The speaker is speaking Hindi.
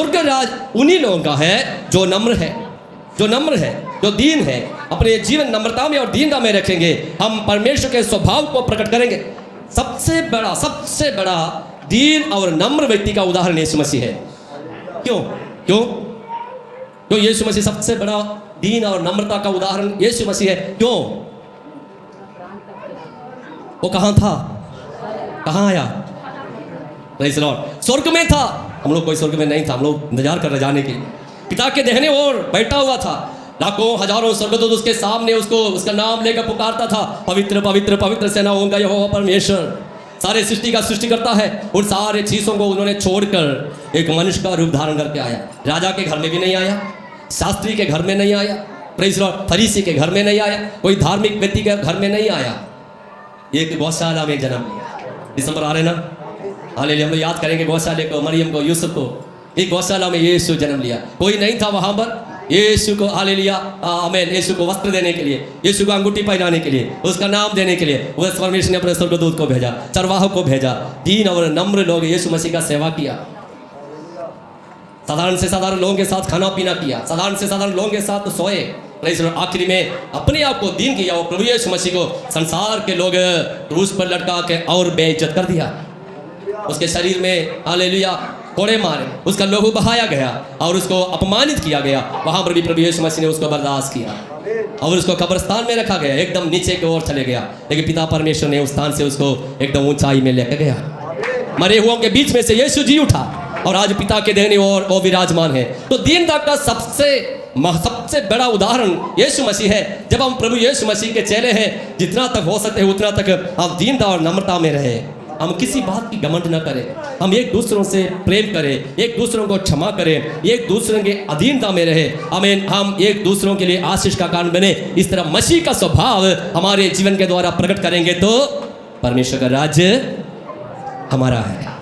स्वर्ग राज उन्हीं लोगों का है जो नम्र है, जो नम्र है, जो दीन है। अपने जीवन नम्रता में और दीनता में रखेंगे, हम परमेश्वर के स्वभाव को प्रकट करेंगे। सबसे बड़ा दीन और नम्र व्यक्ति का उदाहरण यीशु मसीह है। क्यों क्यों क्यों यीशु मसीह सबसे बड़ा दीन और नम्रता का उदाहरण यीशु मसीह है? क्यों? वो कहाँ था, कहाँ आया? Praise the Lord. स्वर्ग में था। हम लोग कोई स्वर्ग में नहीं था, हम लोग इंतजार कर रहे जाने के लिए। पिता के दाहिने ओर बैठा हुआ था, लाखों हजारों स्वर्गदूत उसके सामने उसका नाम लेकर पुकारता था, पवित्र पवित्र पवित्र सेनाओं का यहोवा परमेश्वर। सारे सृष्टि का सृष्टि करता है। उन सारे चीज़ों को उन्होंने छोड़कर एक मनुष्य का रूप धारण करके आया। राजा के घर में भी नहीं आया, शास्त्री के घर में नहीं आया, प्रेज़ द लॉर्ड, फरीसी के घर में नहीं आया, कोई धार्मिक व्यक्ति के घर में नहीं आया। एक गौशाला में जन्म लिया। दिसंबर आ रहे ना, हालेलुया। हम लोग याद करेंगे गौशाले को, मरियम को, यूसुफ को। एक गौशाला में यीशु जन्म लिया। कोई नहीं था वहाँ पर यीशु को, हालेलुया, आमीन, यीशु को वस्त्र देने के लिए, यीशु को अंगूठी पहनाने के लिए, उसका नाम देने के लिए वह परमेश्वर ने अपने स्वर्गदूत को भेजा, चरवाहों को भेजा। दीन और नम्र लोग यीशु मसीह का सेवा किया। साधारण से साधारण लोगों के साथ खाना पीना किया, साधारण से साधारण लोगों के साथ सोए। आखिरी में अपने आप को दीन किया। वो प्रभु यीशु मसीह को संसार के लोग क्रूस पर लटका के और बेइज्जत कर दिया। उसके शरीर में, हालेलुया, कोड़े मारे, उसका लहू बहाया गया और उसको अपमानित किया गया। वहाँ पर भी प्रभु यीशु मसीह ने उसको बर्दाश्त किया और उसको कब्रिस्तान में रखा गया, एकदम नीचे की ओर चले गया। लेकिन पिता परमेश्वर ने उस स्थान से उसको एकदम ऊंचाई में लेकर गया। मरे हुओं के बीच में से यीशु जी उठा और आज पिता के दाहिने ओर वो विराजमान है। तो दीनता का सबसे बड़ा उदाहरण यीशु मसीह है। जब हम प्रभु यीशु मसीह के चेले हैं, जितना तक हो सकते हैं उतना तक हम दीनता और नम्रता में रहे। हम किसी बात की घमंड न करें, हम एक दूसरों से प्रेम करें, एक दूसरों को क्षमा करें, एक दूसरों के अधीनता में रहे। आमीन। हम एक दूसरों के लिए आशीष का कारण बने। इस तरह मसीह का स्वभाव हमारे जीवन के द्वारा प्रकट करेंगे तो परमेश्वर का राज्य हमारा है।